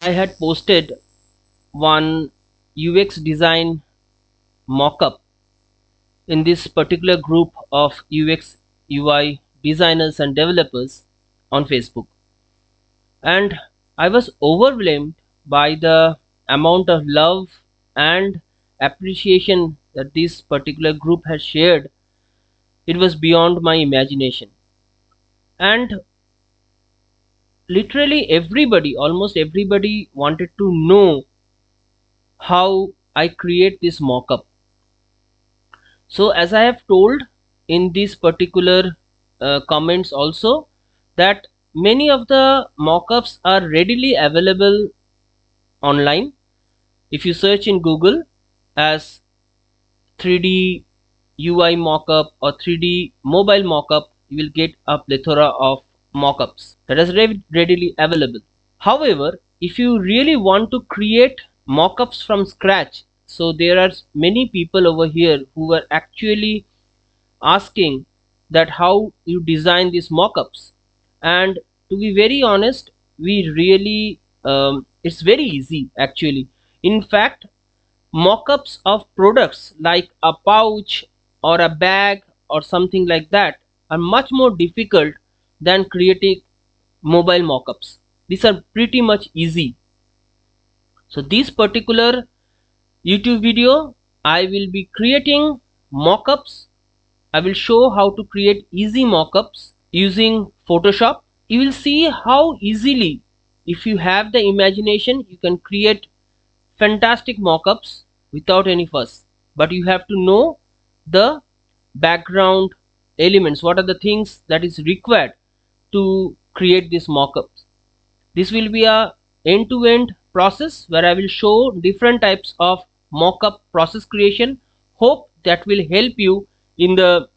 I had posted one UX design mockup in this particular group of UX UI designers and developers on Facebook, and I was overwhelmed by the amount of love and appreciation that this particular group has shared. It was beyond my imagination, and literally everybody, almost everybody, wanted to know how I create this mockup. So as I have told in these particular comments also, that many of the mockups are readily available online. If you search in Google as 3D UI mockup or 3D mobile mockup, you will get a plethora of mockups that is readily available. However, if you really want to create mockups from scratch, so there are many people over here who are actually asking that how you design these mockups, and to be very honest, we really it's very easy actually. In fact, mockups of products like a pouch or a bag or something like that are much more difficult than creating mobile mockups. These are pretty much easy. So this particular YouTube video, I will be creating mockups. I will show how to create easy mockups using Photoshop. You will see how easily, if you have the imagination, you can create fantastic mockups without any fuss. But you have to know the background elements, what are the things that is required to create these mockups. This will be a end-to-end process where I will show different types of mockup process creation. Hope that will help you in the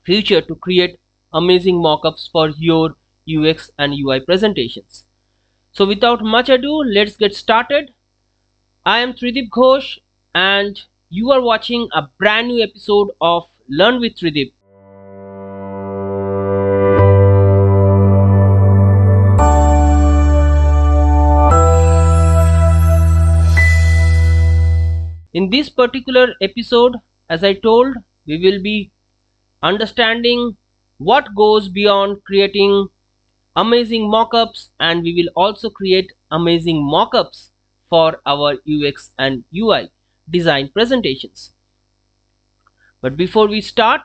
future to create amazing mockups for your UX and UI presentations. So without much ado, let's get started. I am Tridip Ghosh and you are watching a brand new episode of Learn with Tridip. In this particular episode, as I told, we will be understanding what goes beyond creating amazing mockups, and we will also create amazing mockups for our UX and UI design presentations. But before we start,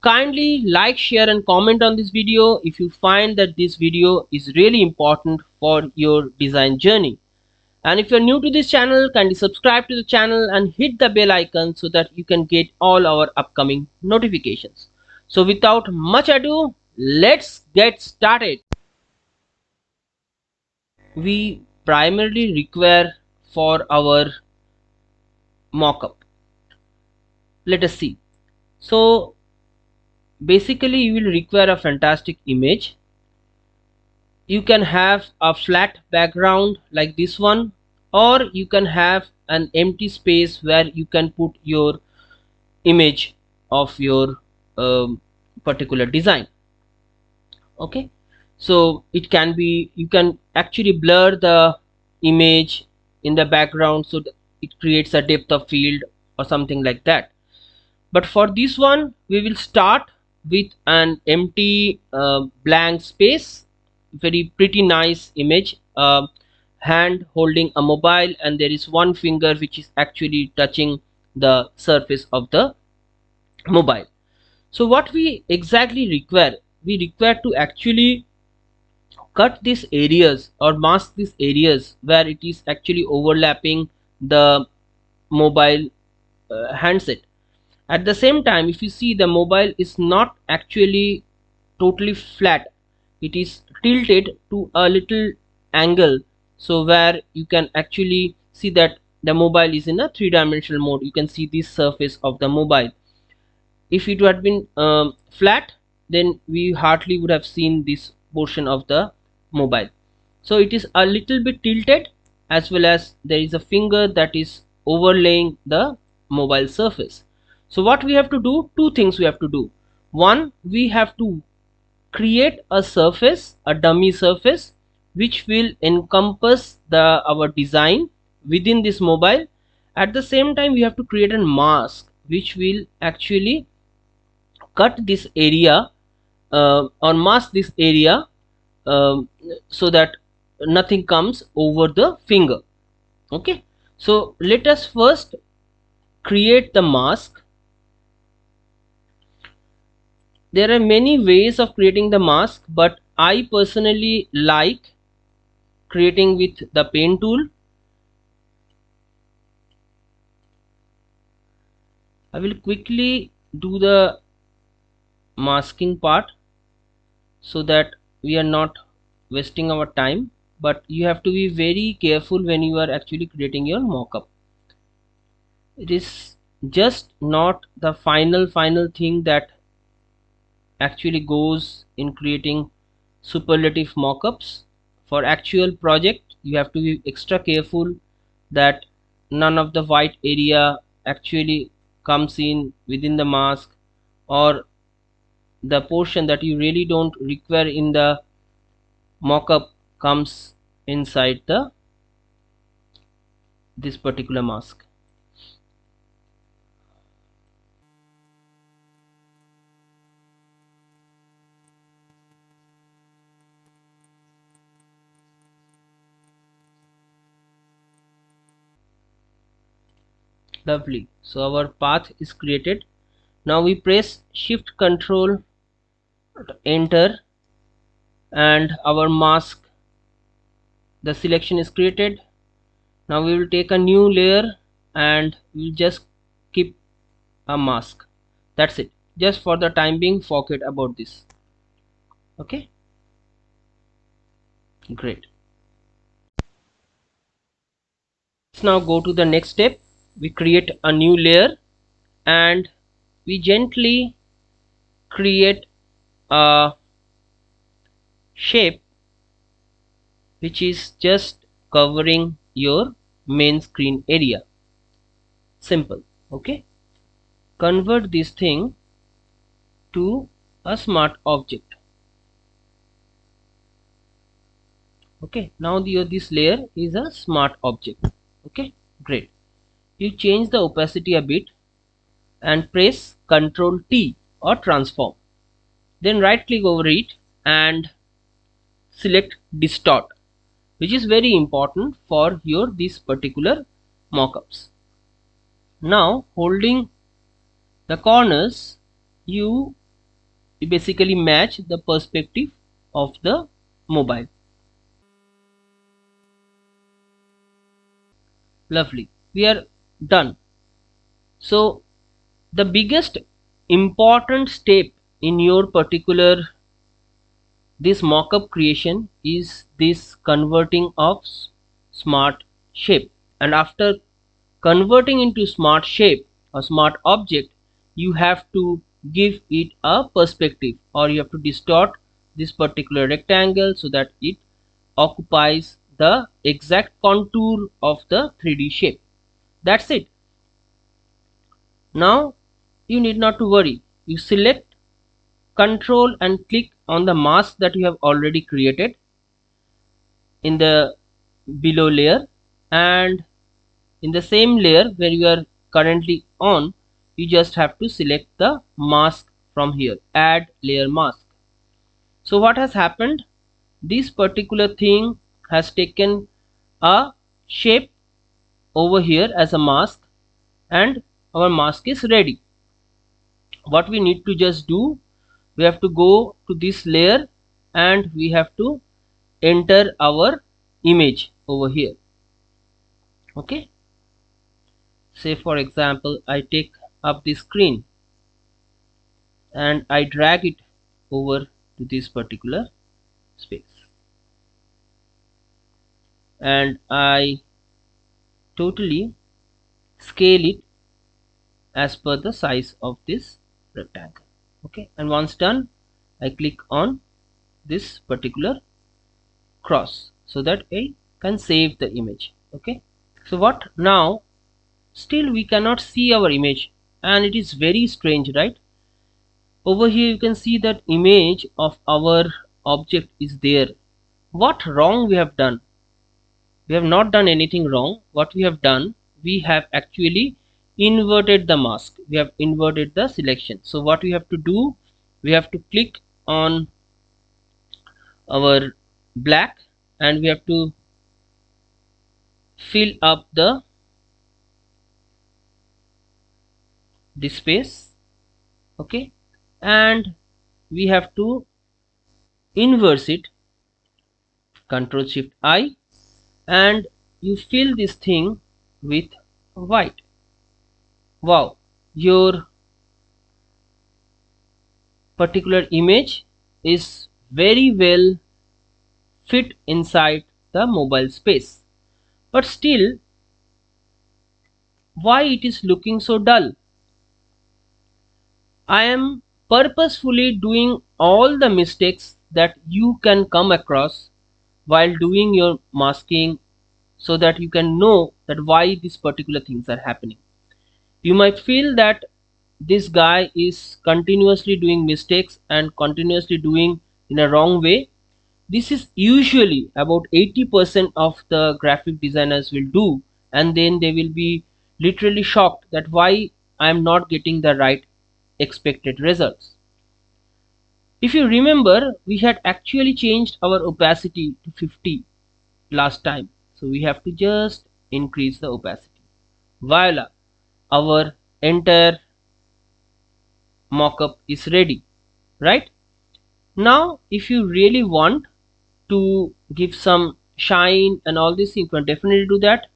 kindly like, share and comment on this video if you find that this video is really important for your design journey. And if you're new to this channel, kindly subscribe to the channel and hit the bell icon so that you can get all our upcoming notifications. So without much ado, let's get started. We primarily require for our mockup. Let us see. So basically you will require a fantastic image. You can have a flat background like this one, or you can have an empty space where you can put your image of your particular design. Okay, so it can be, you can actually blur the image in the background so that it creates a depth of field or something like that. But for this one, we will start with an empty blank space. Very pretty nice image, hand holding a mobile, and there is one finger which is actually touching the surface of the mobile. So what we exactly require, we require to actually cut these areas or mask these areas where it is actually overlapping the mobile handset. At the same time, if you see, the mobile is not actually totally flat, it is tilted to a little angle, so where you can actually see that the mobile is in a three-dimensional mode. You can see this surface of the mobile. If it had been flat, then we hardly would have seen this portion of the mobile. So it is a little bit tilted, as well as there is a finger that is overlaying the mobile surface. So what we have to do, two things we have to do. One, we have to create a surface, a dummy surface, which will encompass our design within this mobile. At the same time, we have to create a mask which will actually cut this area or mask this area, um, so that nothing comes over the finger. Okay, so let us first create the mask. There are many ways of creating the mask, but I personally like creating with the pen tool. I will quickly do the masking part so that we are not wasting our time, but you have to be very careful when you are actually creating your mockup. It is just not the final thing that actually goes in creating superlative mockups. For actual project, you have to be extra careful that none of the white area actually comes in within the mask, or the portion that you really don't require in the mockup comes inside this particular mask. Lovely. So our path is created. Now we press shift control enter, and our mask, the selection is created. Now we will take a new layer and we'll just keep a mask. That's it. Just for the time being, forget about this. Okay, great. Let's now go to the next step. We create a new layer and we gently create a shape which is just covering your main screen area. Simple. Okay, convert this thing to a smart object. Okay, now this layer is a smart object. Okay, great. You change the opacity a bit and press Ctrl T or transform, then right click over it and select distort, which is very important for your this particular mockups. Now holding the corners, you basically match the perspective of the mobile. Lovely, we are done. So the biggest important step in your particular this mockup creation is this converting of smart shape. And after converting into smart shape or smart object, you have to give it a perspective, or you have to distort this particular rectangle so that it occupies the exact contour of the 3D shape. That's it. Now you need not to worry. You select control and click on the mask that you have already created in the below layer, and in the same layer where you are currently on, you just have to select the mask from here, add layer mask. So what has happened, this particular thing has taken a shape over here as a mask, and our mask is ready. What we need to just do, we have to go to this layer and we have to enter our image over here. Okay, say for example I take up the screen and I drag it over to this particular space, and I totally scale it as per the size of this rectangle. Okay, and once done, I click on this particular cross so that I can save the image. Okay, so what now, still we cannot see our image, and it is very strange, right? Over here you can see that image of our object is there, What wrong we have done? We have not done anything wrong. What we have done, we have actually inverted the mask. We have inverted the selection. So what we have to do, we have to click on our black and we have to fill up the space. Okay, and we have to inverse it, Control Shift I, and you fill this thing with white. Wow, your particular image is very well fit inside the mobile space. But still, why it is looking so dull? I am purposefully doing all the mistakes that you can come across while doing your masking, so that you can know that why these particular things are happening. You might feel that this guy is continuously doing mistakes and continuously doing in a wrong way. This is usually about 80% of the graphic designers will do, and then they will be literally shocked that why I am not getting the right expected results. If you remember, we had actually changed our opacity to 50 last time, so we have to just increase the opacity. Voila, our entire mockup is ready, right? Now if you really want to give some shine and all this, you can definitely do that.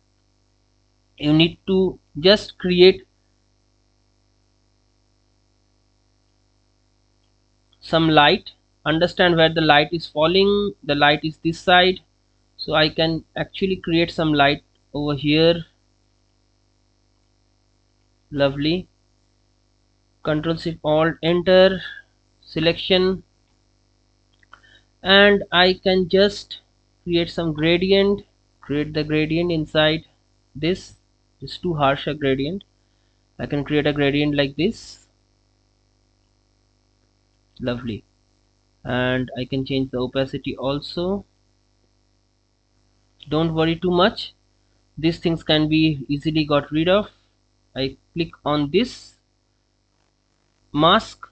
You need to just create some light, understand where the light is falling. The light is this side, so I can actually create some light over here. Lovely. Control Shift Alt Enter, selection, and I can just create some gradient, create the gradient inside this. It's too harsh a gradient. I can create a gradient like this. Lovely. And I can change the opacity also. Don't worry too much, these things can be easily got rid of. I click on this mask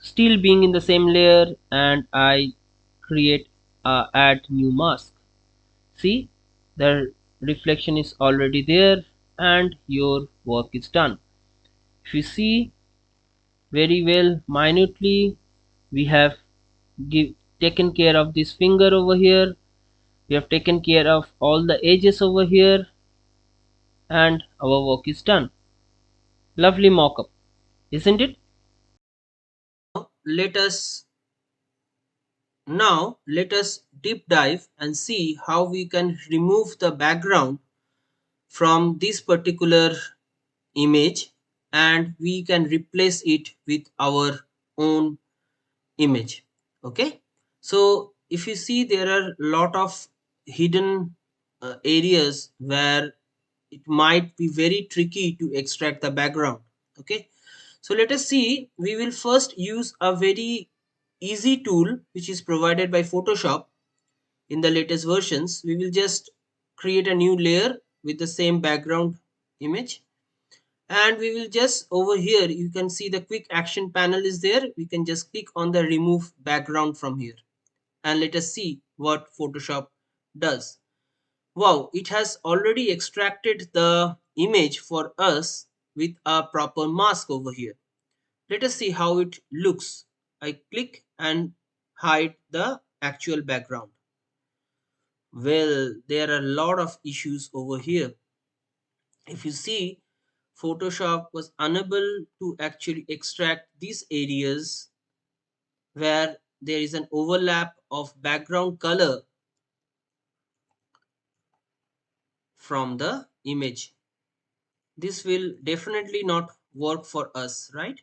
still being in the same layer and I create a add new mask. See, the reflection is already there and your work is done. If you see very well minutely, we have taken care of this finger over here, we have taken care of all the edges over here, and our work is done. Lovely mockup, isn't it? Let us let us deep dive and see how we can remove the background from this particular image and we can replace it with our own image. Okay, so if you see, there are a lot of hidden areas where it might be very tricky to extract the background. Okay, so let us see. We will first use a very easy tool which is provided by Photoshop in the latest versions. We will just create a new layer with the same background image, and we will just over here you can see the quick action panel is there. We can just click on the remove background from here and let us see what Photoshop does. Wow, it has already extracted the image for us with a proper mask over here. Let us see how it looks. I click and hide the actual background. Well, there are a lot of issues over here. If you see, Photoshop was unable to actually extract these areas where there is an overlap of background color from the image. This will definitely not work for us, right?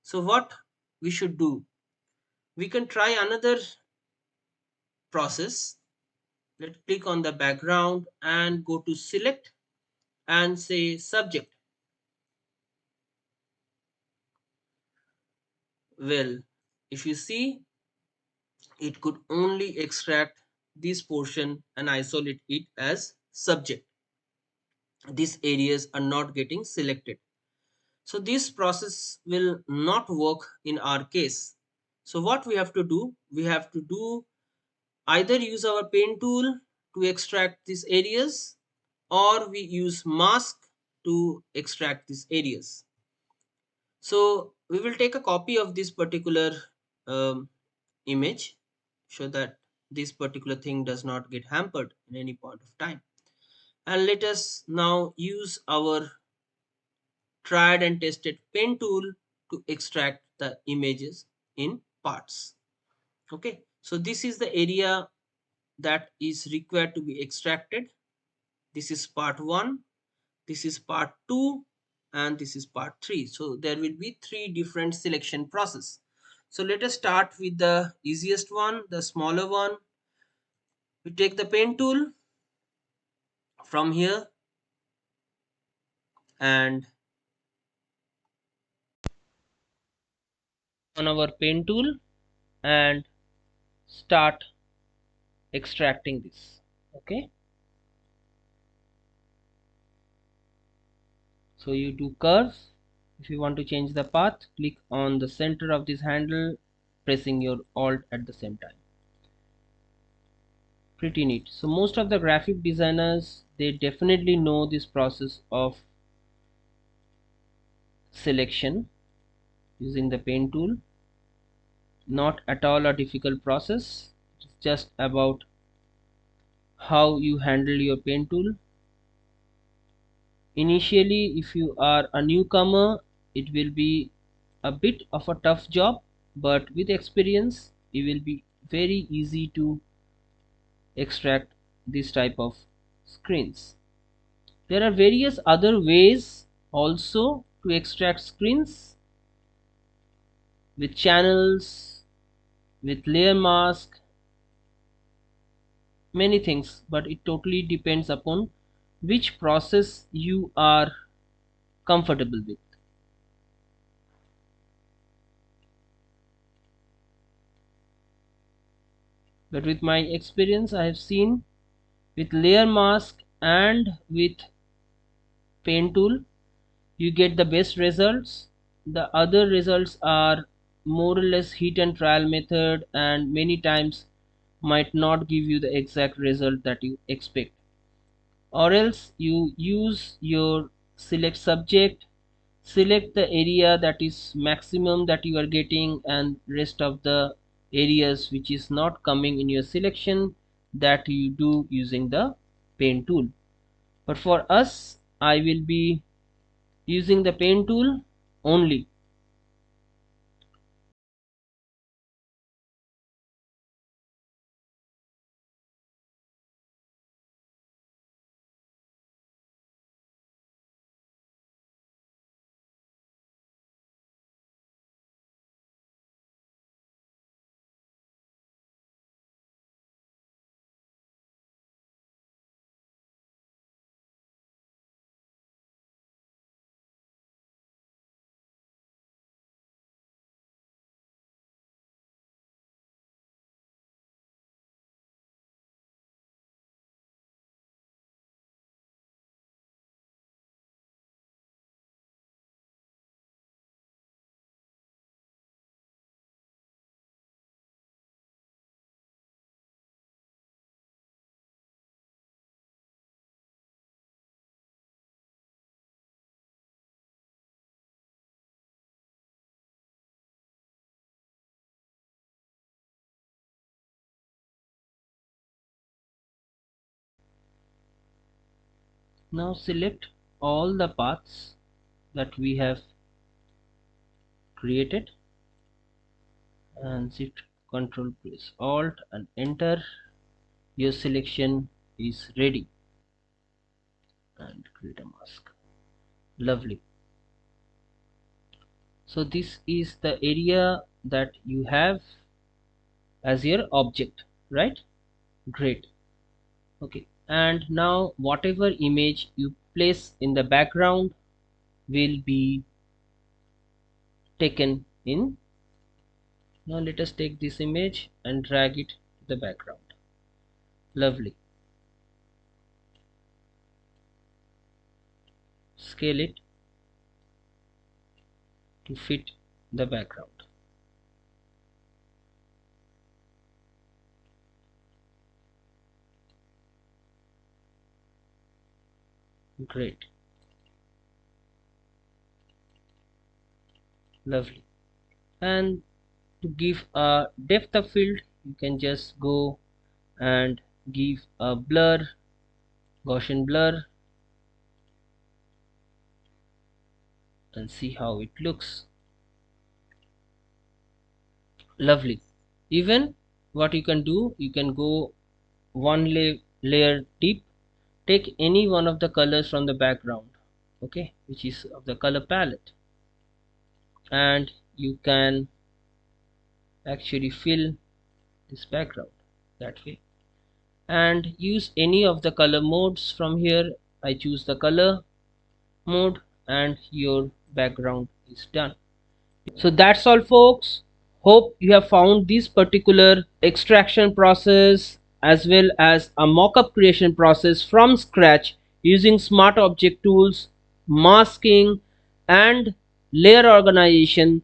So what we should do, we can try another process. Let's click on the background and go to select and say subject. Well, if you see, it could only extract this portion and isolate it as subject. These areas are not getting selected. So this process will not work in our case. So what we have to do, either use our pen tool to extract these areas, or we use mask to extract these areas. So we will take a copy of this particular um, image so that this particular thing does not get hampered in any point of time. And let us now use our tried and tested pen tool to extract the images in parts. Okay, so this is the area that is required to be extracted. This is part 1, this is part 2, and this is part 3. So there will be 3 different selection process. So let us start with the easiest one, the smaller one. We take the pen tool from here and on our pen tool and start extracting this. Okay, so you do curve. If you want to change the path, click on the center of this handle, pressing your alt at the same time. Pretty neat. So most of the graphic designers, they definitely know this process of selection using the pen tool. Not at all a difficult process. It's just about how you handle your pen tool. Initially, if you are a newcomer, it will be a bit of a tough job, but with experience it will be very easy to extract this type of screens. There are various other ways also to extract screens, with channels, with layer mask, many things, but it totally depends upon which process you are comfortable with. But with my experience, I have seen with layer mask and with pen tool you get the best results. The other results are more or less hit and trial method, and many times might not give you the exact result that you expect. Or else you use your select subject, select the area that is maximum that you are getting, and rest of the areas which is not coming in your selection, that you do using the pen tool. But for us, I will be using the pen tool only. Now select all the paths that we have created and shift control press alt and enter. Your selection is ready, and create a mask. Lovely. So this is the area that you have as your object, right? Great. Okay, and now whatever image you place in the background will be taken in. Now let us take this image and drag it to the background. Lovely. Scale it to fit the background. Great. Lovely. And to give a depth of field, you can just go and give a blur, Gaussian blur, and see how it looks. Lovely. Even what you can do, you can go one layer deep, take any one of the colors from the background, okay, which is of the color palette, and you can actually fill this background that way, and use any of the color modes from here. I choose the color mode and your background is done. So that's all folks. Hope you have found this particular extraction process as well as a mockup creation process from scratch using smart object tools, masking and layer organization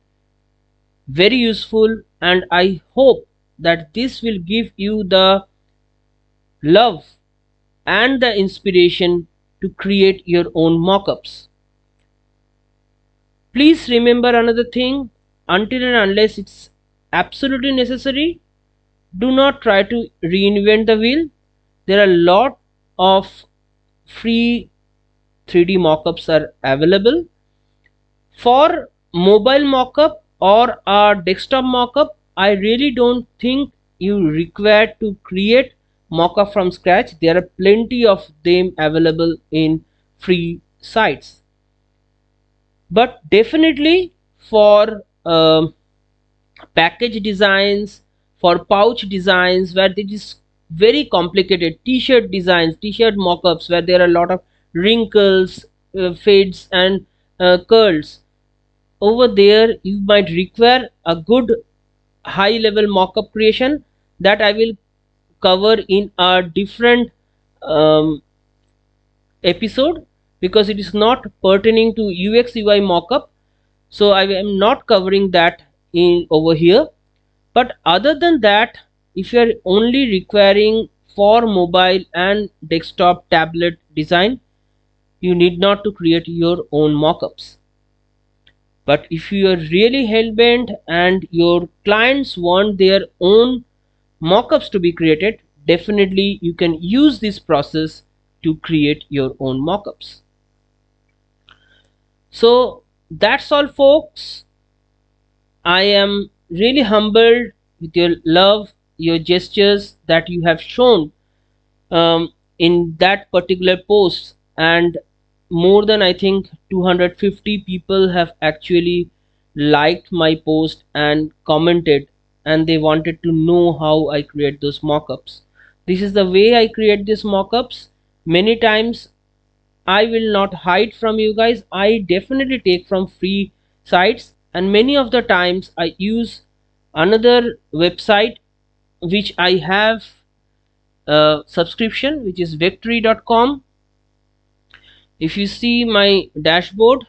very useful, and I hope that this will give you the love and the inspiration to create your own mockups. Please remember another thing, until and unless it's absolutely necessary, do not try to reinvent the wheel. There are a lot of free 3D mockups are available. For mobile mockup or a desktop mockup, I really don't think you require to create mockup from scratch. There are plenty of them available in free sites. But definitely for package designs, for pouch designs where it is very complicated, t-shirt designs, t-shirt mockups where there are a lot of wrinkles, fades and curls, over there you might require a good high level mockup creation that I will cover in a different um, episode, because it is not pertaining to UX UI mockup, so I am not covering that in over here. But other than that, if you are only requiring for mobile and desktop tablet design, you need not to create your own mockups. But if you are really hell-bent and your clients want their own mockups to be created, definitely you can use this process to create your own mockups. So that's all folks. I am really humbled with your love, your gestures that you have shown in that particular post, and more than I think 250 people have actually liked my post and commented, and they wanted to know how I create those mockups. This is the way I create these mockups. Many times I will not hide from you guys. I definitely take from free sites, and many of the times I use another website which I have a subscription, which is vectory.com. If you see my dashboard,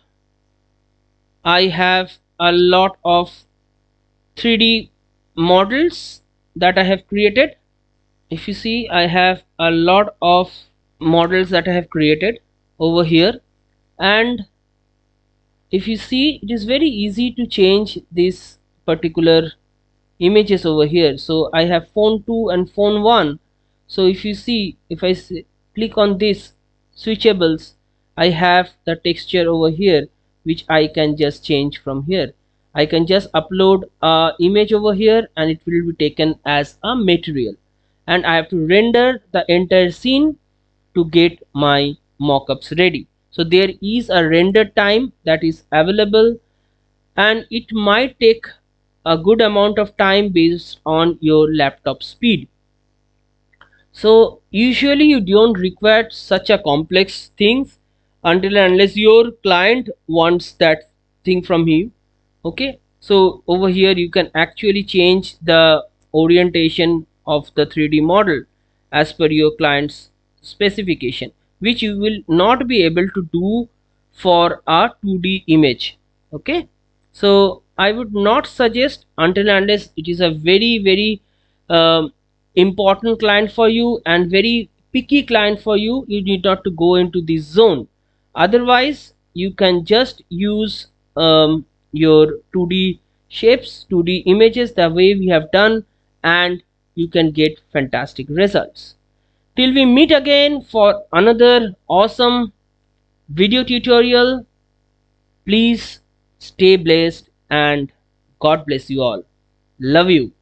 I have a lot of 3D models that I have created. If you see, I have a lot of models that I have created over here, and if you see, it is very easy to change this particular images over here. So I have phone 2 and phone 1. So if you see, if I click on this switchables, I have the texture over here which I can just change from here. I can just upload a image over here and it will be taken as a material, and I have to render the entire scene to get my mockups ready. So there is a render time that is available, and it might take a good amount of time based on your laptop speed. So usually you don't require such a complex things until and unless your client wants that thing from you. Okay, so over here you can actually change the orientation of the 3D model, as per your client's specification, which you will not be able to do for a 2D image. Okay, so I would not suggest until unless it is a very important client for you and very picky client for you, you need not to go into this zone. Otherwise you can just use your 2D shapes, 2D images the way we have done, and you can get fantastic results. Till we meet again for another awesome video tutorial, please stay blessed and God bless you all. Love you.